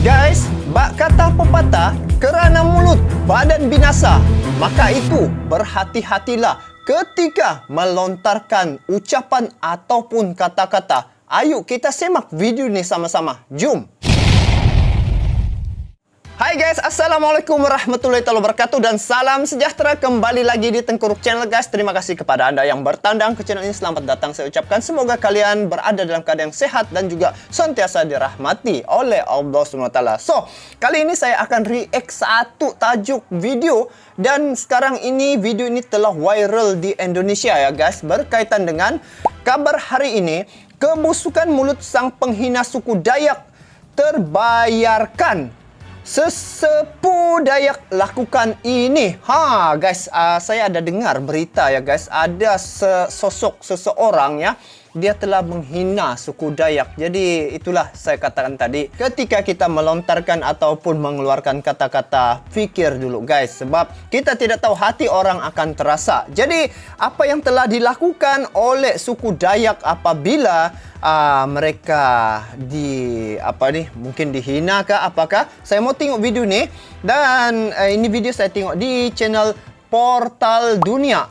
Guys, bak kata pepatah, kerana mulut badan binasa, maka itu berhati-hatilah ketika melontarkan ucapan ataupun kata-kata. Ayo kita semak video ini sama-sama. Jom! Hai guys, Assalamualaikum warahmatullahi wabarakatuh dan salam sejahtera kembali lagi di Tengkuruk Channel guys. Terima kasih kepada anda yang bertandang ke channel ini. Selamat datang saya ucapkan. Semoga kalian berada dalam keadaan yang sehat dan juga senantiasa dirahmati oleh Allah SWT. So, kali ini saya akan react satu tajuk video. Dan sekarang ini video ini telah viral di Indonesia ya guys. Berkaitan dengan kabar hari ini, kebusukan mulut sang penghina suku Dayak terbayarkan. Sesepuh Dayak lakukan ini. Guys, saya ada dengar berita ya guys. Ada sosok seseorang ya, dia telah menghina suku Dayak. Jadi itulah saya katakan tadi, ketika kita melontarkan ataupun mengeluarkan kata-kata, fikir dulu guys. Sebab kita tidak tahu hati orang akan terasa. Jadi apa yang telah dilakukan oleh suku Dayak apabila mereka mungkin dihina kah apakah? Saya mau tengok video ni. Dan ini video saya tengok di channel Portal Dunia.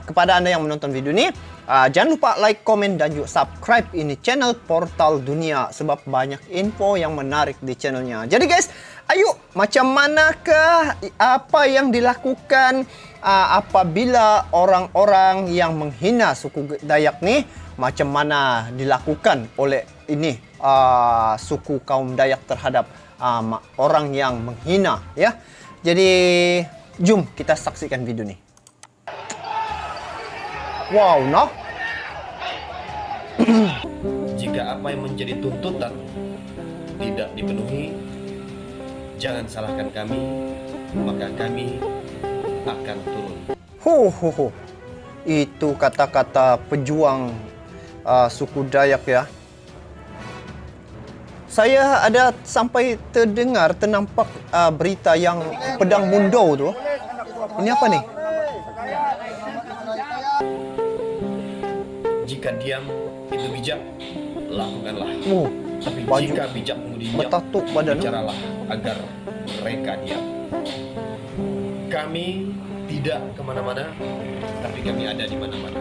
Kepada anda yang menonton video ni, jangan lupa like, komen dan juga subscribe ini channel Portal Dunia. Sebab banyak info yang menarik di channelnya. Jadi guys, ayo, macam manakah apa yang dilakukan apabila orang-orang yang menghina suku Dayak ni, macam mana dilakukan oleh ini suku kaum Dayak terhadap orang yang menghina ya. Jadi jom kita saksikan video ni. Wow, no? Jika apa yang menjadi tuntutan tidak dipenuhi, jangan salahkan kami, maka kami akan turun. Itu kata-kata pejuang suku Dayak ya. Saya ada sampai ternampak berita yang pedang mundo tu. Ini apa nih? Jika diam itu bijak, lakukanlah. Tapi baju jika bijak kemudian bertatuk badan, bicaralah agar mereka diam. Kami tidak kemana-mana, tapi kami ada di mana-mana.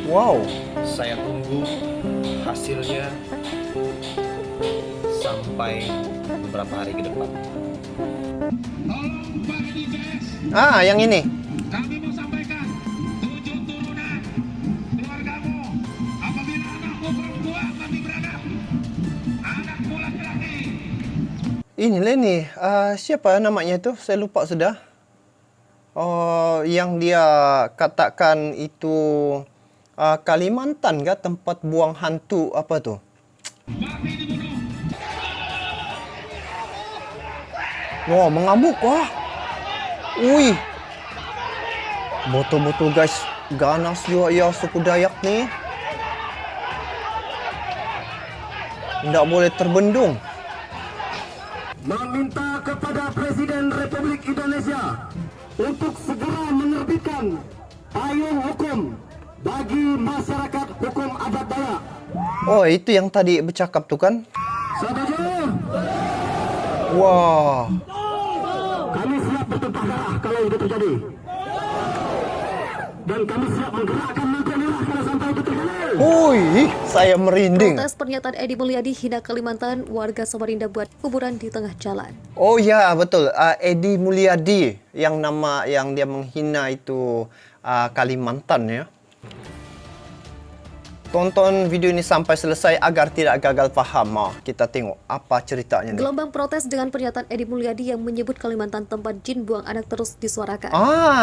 Wow. Saya tunggu hasilnya sampai beberapa hari ke depan. Yang ini. Kami mau sampaikan 7 turunan keluargamu. Apabila anakmu perempuan mati beranak, anakmu laki-laki. Inilah ni. Siapa namanya itu? Saya lupa sudah. Yang dia katakan itu Kalimantan kah tempat buang hantu apa tu? Wah, mengamuk wah. Ui. Betul-betul guys, ganas juga ya suku Dayak ni. Tidak boleh terbendung. Meminta kepada Presiden Republik Indonesia untuk segera menerbitkan payung hukum bagi masyarakat hukum adat Dayak. Oh, itu yang tadi bercakap tu kan? Setuju? Wah. Kami siap bertumpah darah kalau itu terjadi. Dan kami siap menggerakkan Mangkunegara kalau sampai itu terjadi. Saya merinding. Protes pernyataan Edi Mulyadi hina Kalimantan, warga Samarinda buat kuburan di tengah jalan. Oh ya, betul. Edi Mulyadi yang dia menghina itu Kalimantan ya. Tonton video ini sampai selesai agar tidak gagal faham. Kita tengok apa ceritanya nih. Gelombang protes dengan pernyataan Edi Mulyadi yang menyebut Kalimantan tempat jin buang anak terus disuarakan.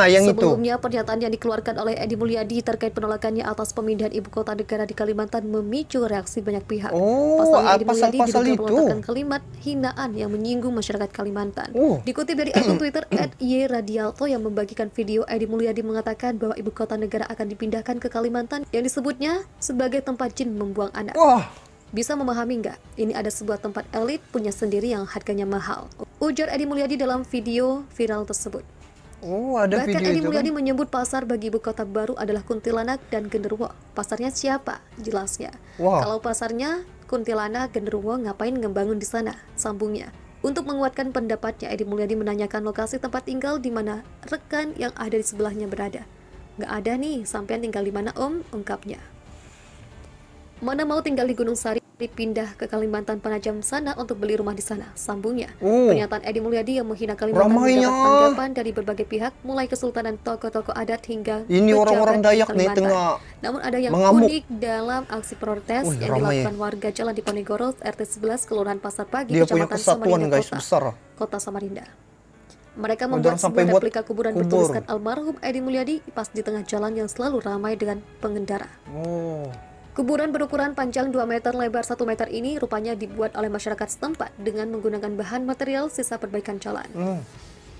Yang itu. Sebelumnya, pernyataan yang dikeluarkan oleh Edi Mulyadi terkait penolakannya atas pemindahan ibu kota negara di Kalimantan memicu reaksi banyak pihak. Pasalnya Edi Mulyadi diduga melontarkan kalimat hinaan yang menyinggung masyarakat Kalimantan. Dikutip dari akun Twitter @yradialto yang membagikan video, Edi Mulyadi mengatakan bahwa ibu kota negara akan dipindahkan ke Kalimantan yang disebutnya sebagai tempat jin membuang anak. Bisa memahami nggak? Ini ada sebuah tempat elit punya sendiri yang harganya mahal. Ujar Edi Mulyadi dalam video viral tersebut. Ada Bahkan video Edi itu Mulyadi kan? menyebut pasar bagi ibu kota baru adalah Kuntilanak dan Genderuwo. Pasarnya siapa? Jelasnya. Wow. Kalau pasarnya Kuntilanak, Genderuwo, ngapain ngebangun di sana? Sambungnya. Untuk menguatkan pendapatnya, Edi Mulyadi menanyakan lokasi tempat tinggal di mana rekan yang ada di sebelahnya berada. Nggak ada nih, sampean tinggal di mana om? Ungkapnya. Mana mau tinggal di Gunung Sari, pindah ke Kalimantan Penajam sana untuk beli rumah di sana, sambungnya. Pernyataan Edi Mulyadi yang menghina Kalimantan Ramainya. mendapat tanggapan dari berbagai pihak, mulai kesultanan tokoh-tokoh adat hingga Ini pejabat orang-orang di Dayak nih Kalimantan. tengah Namun ada yang mengamuk. unik dalam aksi protes Wih, yang ramai. dilakukan warga Jalan Diponegoro, RT 11, Kelurahan Pasar Pagi, Dia punya Kecamatan kesatuan Samarinda guys, Kota, besar. Kota Samarinda. Mereka Oh, membuat jangan sampai sebuah buat replika kuburan kubur. bertuliskan almarhum Edi Mulyadi pas di tengah jalan yang selalu ramai dengan pengendara. Oh. Kuburan berukuran panjang 2 meter, lebar 1 meter ini rupanya dibuat oleh masyarakat setempat dengan menggunakan bahan material sisa perbaikan jalan.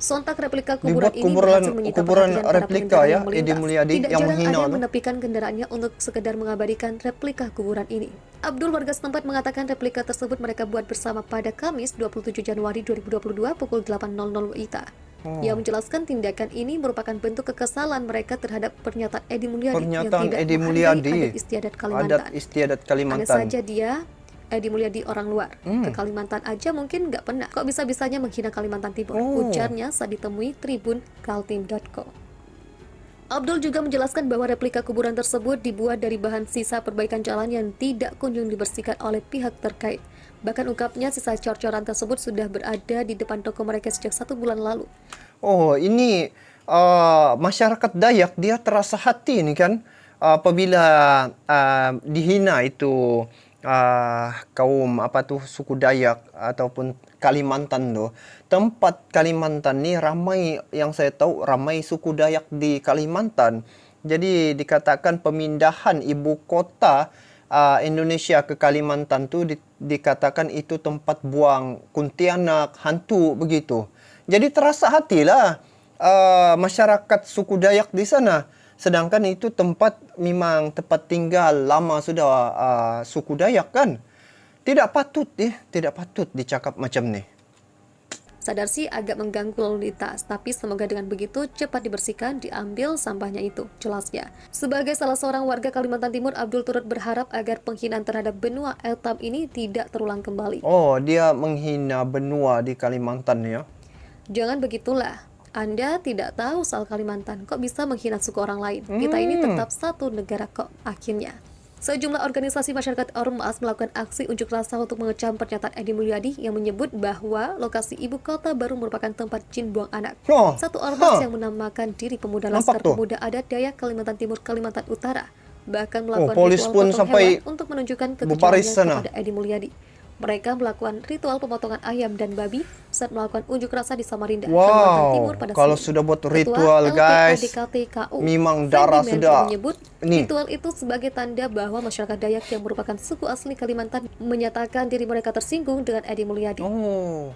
Sontak replika kuburan Dibuat ini kuburan- berhasil menyita kuburan perhatian para replika pengendara ya, yang melintas. Edi Mulyadi Tidak yang jarang menghina ada yang tuh. menepikan kendaraannya untuk sekedar mengabadikan replika kuburan ini. Abdul, warga setempat, mengatakan replika tersebut mereka buat bersama pada Kamis 27 Januari 2022 pukul 8.00 WITA. Ia menjelaskan tindakan ini merupakan bentuk kekesalan mereka terhadap pernyataan Edi Mulyadi yang Pernyataan tidak Edi menghargai Mulyadi. adat istiadat Kalimantan. Adat istiadat Aneh Kalimantan. saja dia, Edi Mulyadi orang luar. Ke Kalimantan aja mungkin nggak pernah. Kok bisa-bisanya menghina Kalimantan Timur? Ujarnya saat ditemui Tribun Kaltim.co. Abdul juga menjelaskan bahwa replika kuburan tersebut dibuat dari bahan sisa perbaikan jalan yang tidak kunjung dibersihkan oleh pihak terkait. Bahkan ungkapnya sisa cor-coran tersebut sudah berada di depan toko mereka sejak 1 bulan lalu. Oh, ini masyarakat Dayak dia terasa hati nih kan apabila dihina itu kaum apa tuh suku Dayak ataupun Kalimantan tuh. Tempat Kalimantan nih ramai, yang saya tahu ramai suku Dayak di Kalimantan. Jadi dikatakan pemindahan ibu kota Indonesia ke Kalimantan tuh dikatakan itu tempat buang kuntilanak, hantu begitu. Jadi terasa hatilah masyarakat suku Dayak di sana. Sedangkan itu tempat memang tempat tinggal lama sudah suku Dayak kan. Tidak patut dicakap macam ni. Sadar sih agak mengganggu lalu lintas, tapi semoga dengan begitu cepat dibersihkan, diambil sampahnya itu, jelasnya. Sebagai salah seorang warga Kalimantan Timur, Abdul turut berharap agar penghinaan terhadap benua Eltam ini tidak terulang kembali. Oh, dia menghina benua di Kalimantan ya. Jangan begitulah. Anda tidak tahu soal Kalimantan, kok bisa menghina suku orang lain? Kita ini tetap satu negara kok, akhirnya. Sejumlah organisasi masyarakat ormas melakukan aksi unjuk rasa untuk mengecam pernyataan Edi Mulyadi yang menyebut bahwa lokasi ibu kota baru merupakan tempat jin buang anak. Satu ormas yang menamakan diri Pemuda Laskar Pemuda Adat Dayak Kalimantan Timur, Kalimantan Utara bahkan melakukan polis ritual pun potong sampai hewan untuk menunjukkan berbaris kekejamannya sana. kepada Edi Mulyadi. Mereka melakukan ritual pemotongan ayam dan babi saat melakukan unjuk rasa di Samarinda, Kalimantan Timur pada kalau Senin. sudah buat Ketua ritual guys, LPADKTKU, memang Fendi darah Melki, sudah menyebut ini. ritual itu sebagai tanda bahwa masyarakat Dayak yang merupakan suku asli Kalimantan menyatakan diri mereka tersinggung dengan Edi Mulyadi. Oh,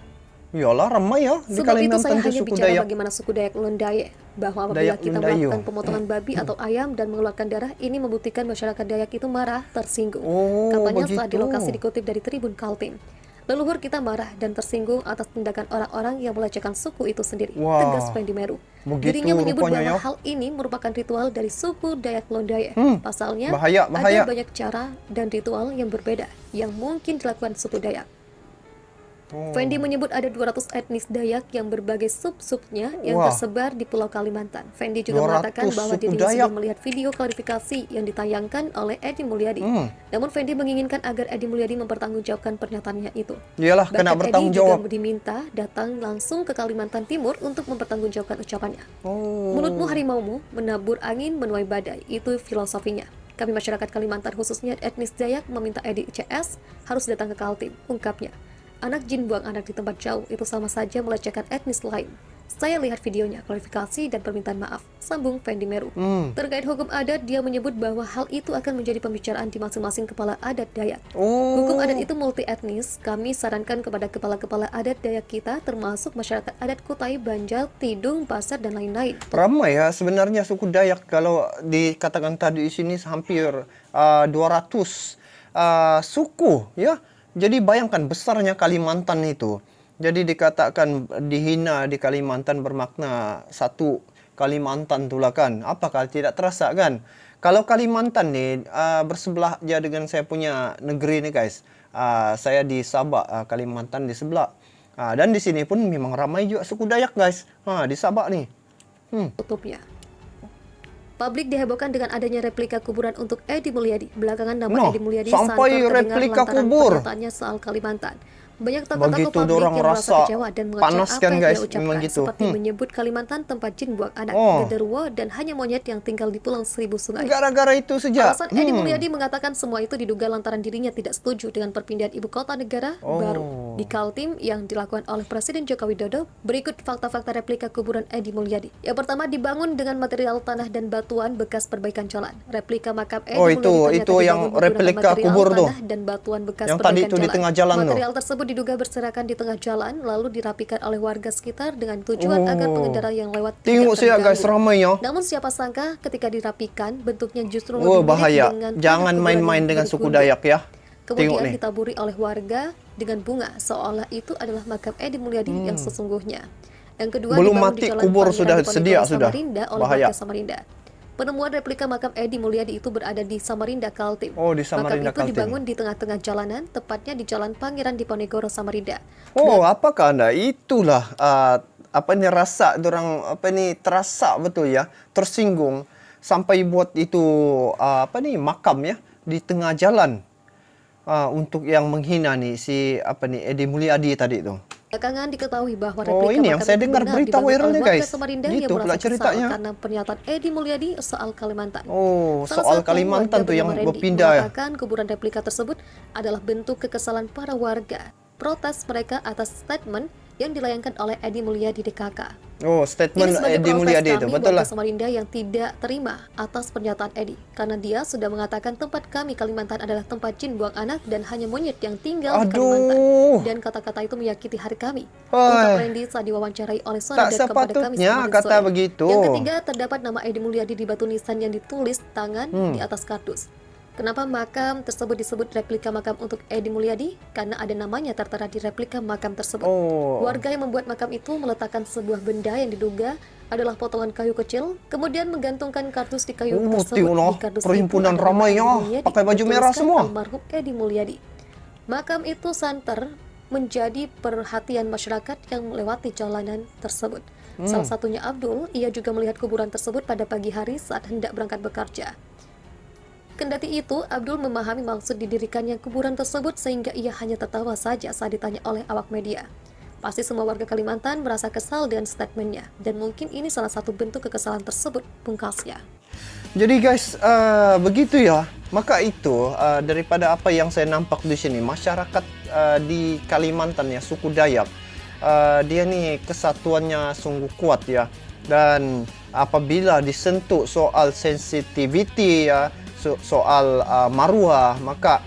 iyalah ramai ya di Sebab itu saya Kalimantan tuh hanya suku bicara Dayak. bagaimana suku Dayak Lendaye, bahwa apabila Dayak kita Lendaye. melakukan pemotongan babi atau ayam dan mengeluarkan darah, ini membuktikan masyarakat Dayak itu marah, tersinggung. Oh, Katanya saat di begitu. lokasi dikutip dari Tribun Kaltim. Leluhur kita marah dan tersinggung atas tindakan orang-orang yang melecehkan suku itu sendiri, Wah, tegas Fendi Meru. begitu Dirinya menyebut rupanya bahwa ya. hal ini merupakan ritual dari suku Dayak Londaye. Pasalnya, bahaya. ada banyak cara dan ritual yang berbeda yang mungkin dilakukan suku Dayak. Fendi menyebut ada 200 etnis Dayak yang berbagai sub-subnya yang Wah. tersebar di Pulau Kalimantan. Fendi juga 200 mengatakan bahwa suku dirinya Dayak. sudah melihat video klarifikasi yang ditayangkan oleh Edi Mulyadi. Namun Fendi menginginkan agar Edi Mulyadi mempertanggungjawabkan pernyataannya itu. Iyalah, kena Bahkan bertanggung Edi juga jawab. diminta datang langsung ke Kalimantan Timur untuk mempertanggungjawabkan ucapannya. Oh. Mulutmu harimaumu, menabur angin menuai badai. Itu filosofinya. Kami masyarakat Kalimantan khususnya etnis Dayak meminta Edi CS harus datang ke Kaltim, ungkapnya. Anak jin buang anak di tempat jauh itu sama saja melecehkan etnis lain. Saya lihat videonya, klarifikasi dan permintaan maaf, sambung Fendi Meru. Terkait hukum adat, dia menyebut bahwa hal itu akan menjadi pembicaraan di masing-masing kepala adat Dayak. Oh. Hukum adat itu multi etnis. Kami sarankan kepada kepala-kepala adat Dayak kita, termasuk masyarakat adat Kutai, Banjar, Tidung, Pasar, dan lain-lain. Ramai ya sebenarnya suku Dayak, kalau dikatakan tadi di sini hampir 200 suku ya. Jadi bayangkan besarnya Kalimantan itu. Jadi dikatakan dihina di Kalimantan bermakna satu Kalimantan itulah kan. Apakah tidak terasa kan? Kalau Kalimantan nih bersebelah aja dengan saya punya negeri nih guys. Saya di Sabah, Kalimantan di sebelah. Dan di sini pun memang ramai juga suku Dayak guys. Di Sabak nih. Tutupnya. Publik dihebohkan dengan adanya replika kuburan untuk Edi Mulyadi. Belakangan nama Edi Mulyadi sampai santer terdengar replika lantaran kubur. pernyataannya soal Kalimantan. Banyak tokoh-tokoh Begitu publik dorang yang merasa rasa kecewa dan panas mengecam kan, apa yang guys, dia ucapkan, memang gitu. seperti menyebut Kalimantan tempat jin buang anak, genderuwo, dan hanya monyet yang tinggal di Pulau Seribu Sungai. Gara-gara itu saja. Alasan Edi Mulyadi mengatakan semua itu diduga lantaran dirinya tidak setuju dengan perpindahan ibu kota negara baru di Kaltim yang dilakukan oleh Presiden Joko Widodo. Berikut fakta-fakta replika kuburan Edi Mulyadi. Yang pertama, dibangun dengan material tanah dan batuan bekas perbaikan jalan. Replika makam Edi Mulyadi ternyata itu yang dibangun replika menggunakan kubur material tuh. tanah dan batuan bekas Yang perbaikan tadi itu di tengah jalan tuh. Material tersebut diduga berserakan di tengah jalan, lalu dirapikan oleh warga sekitar dengan tujuan agar pengendara yang lewat Tengok saya guys, ramainya. Namun siapa sangka ketika dirapikan bentuknya justru lebih mirip Bahaya. dengan Jangan tanah main-main kuburan dengan yang suku bergunung. Dayak ya. Tengok Kemudian nih. ditaburi oleh warga dengan bunga seolah itu adalah makam Edi Mulyadi yang sesungguhnya. Yang kedua, Belum dibangun mati, di Jalan kubur Pangeran sudah Diponegoro, sedia sudah. Samarinda oleh Bahaya. warga Samarinda. Penemuan replika makam Edi Mulyadi itu berada di Samarinda, Kaltim. Di Samarinda, Makam itu Kaltim. dibangun di tengah-tengah jalanan, tepatnya di Jalan Pangeran Diponegoro, Samarinda. Apakah Anda itulah rasa dorang terasa betul ya, tersinggung sampai buat itu makam ya di tengah jalan untuk yang menghina nih si Edi Mulyadi tadi itu. Belakangan diketahui bahwa replika ini yang makam saya itu dengar benar berita dibangun viralnya, oleh warga guys. Samarinda Gitu yang pula merasa kesal ceritanya. karena pernyataan Edi Mulyadi soal Kalimantan. Soal Salah satu Kalimantan warga tuh yang bernama Randy berpindah ya. mengatakan kuburan replika tersebut adalah bentuk kekesalan para warga. Protes mereka atas statement yang dilayangkan oleh Edi Mulyadi DKK. Statement Ini sebagai Edi protes Mulyadi itu, kami betul warga lah. Samarinda yang tidak terima atas pernyataan Edi, karena dia sudah mengatakan tempat kami Kalimantan adalah tempat jin buang anak dan hanya monyet yang tinggal di Kalimantan. Dan kata-kata itu menyakiti hari kami. Untuk Randy saat diwawancarai oleh Tak Sony.com pada Kamis sepatutnya kemarin kata sore. begitu. Yang ketiga, terdapat nama Edi Mulyadi di batu nisan yang ditulis tangan di atas kardus. Kenapa makam tersebut disebut replika makam untuk Edi Mulyadi? Karena ada namanya tertera di replika makam tersebut. Warga yang membuat makam itu meletakkan sebuah benda yang diduga adalah potongan kayu kecil, kemudian menggantungkan kardus di kayu tersebut. Di kardus perhimpunan itu ada nama ramai ya, Edi Mulyadi, pakai baju merah bertuliskan semua. Almarhum Edi Mulyadi. Makam itu santer menjadi perhatian masyarakat yang melewati jalanan tersebut. Salah satunya Abdul, ia juga melihat kuburan tersebut pada pagi hari saat hendak berangkat bekerja. Kendati itu, Abdul memahami maksud didirikannya kuburan tersebut sehingga ia hanya tertawa saja saat ditanya oleh awak media. Pasti semua warga Kalimantan merasa kesal dengan statementnya, dan mungkin ini salah satu bentuk kekesalan tersebut, pungkasnya. Jadi guys, begitu ya. Maka itu daripada apa yang saya nampak di sini, masyarakat di Kalimantan ya, suku Dayak, dia nih kesatuannya sungguh kuat ya. Dan apabila disentuh soal sensitivity ya, soal maruah, maka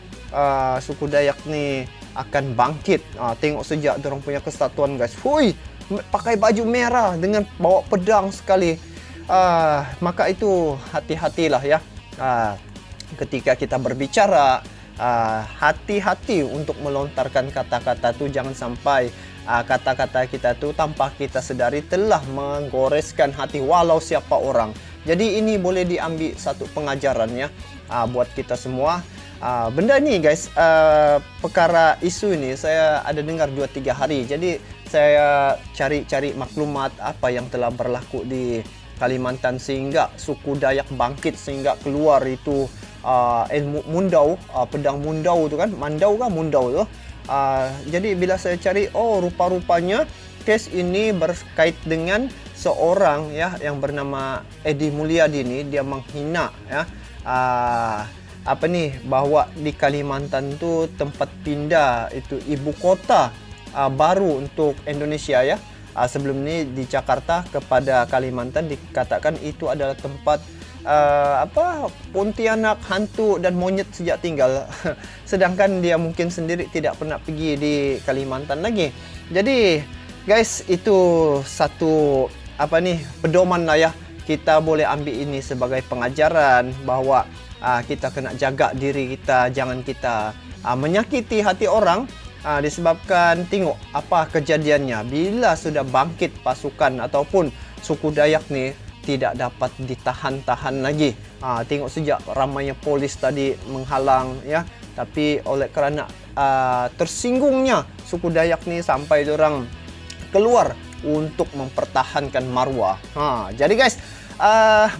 suku Dayak nih akan bangkit. Tengok sejak dorang punya kesatuan guys. Pakai baju merah dengan bawa pedang sekali. Maka itu hati-hatilah ya. Ketika kita berbicara, hati-hati untuk melontarkan kata-kata itu. Jangan sampai kata-kata kita itu tanpa kita sedari telah menggoreskan hati walau siapa orang. Jadi ini boleh diambil satu pengajaran ya buat kita semua. Benda ni guys, perkara isu ini saya ada dengar 2-3 hari. Jadi saya cari-cari maklumat apa yang telah berlaku di Kalimantan sehingga suku Dayak bangkit, sehingga keluar itu ilmu mundau, pedang mundau tu kan, mandau kan mundau tu. Jadi bila saya cari, rupa-rupanya kes ini berkait dengan seorang ya yang bernama Edi Mulyadi ini. Dia menghina ya bahwa di Kalimantan tu tempat pindah itu ibu kota baru untuk Indonesia ya. Sebelum ini di Jakarta kepada Kalimantan dikatakan itu adalah tempat Pontianak, hantu dan monyet sejak tinggal. Sedangkan dia mungkin sendiri tidak pernah pergi di Kalimantan lagi. Jadi guys, itu satu pedoman lah ya. Kita boleh ambil ini sebagai pengajaran bahwa kita kena jaga diri kita, jangan kita menyakiti hati orang disebabkan tengok apa kejadiannya bila sudah bangkit pasukan ataupun suku Dayak nih tidak dapat ditahan-tahan lagi. Tengok sejak ramainya polis tadi menghalang ya, tapi oleh kerana tersinggungnya suku Dayak nih sampai orang keluar untuk mempertahankan marwah. Jadi guys,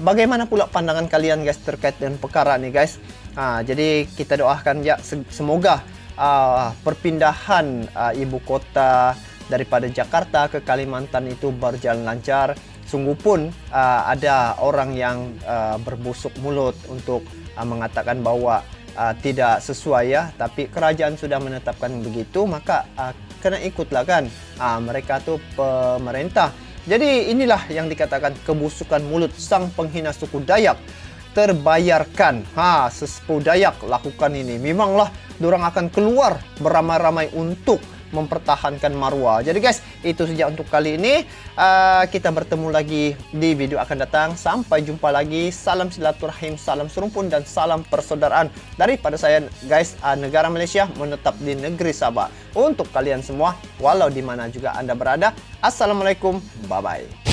bagaimana pula pandangan kalian guys terkait dengan perkara nih guys? Jadi kita doakan ya semoga perpindahan ibu kota daripada Jakarta ke Kalimantan itu berjalan lancar. Sungguh pun ada orang yang berbusuk mulut untuk mengatakan bahwa tidak sesuai ya, tapi kerajaan sudah menetapkan begitu, maka kena ikutlah kan mereka tuh pemerintah. Jadi inilah yang dikatakan kebusukan mulut sang penghina suku Dayak terbayarkan. Sesepuh Dayak lakukan ini. Memanglah dorang akan keluar beramai-ramai untuk mempertahankan marwah. Jadi guys, itu saja untuk kali ini. Kita bertemu lagi di video akan datang. Sampai jumpa lagi. Salam silaturahim, salam serumpun, dan salam persaudaraan daripada saya guys. Negara Malaysia menetap di negeri Sabah. Untuk kalian semua, walau di mana juga Anda berada, Assalamualaikum, bye-bye.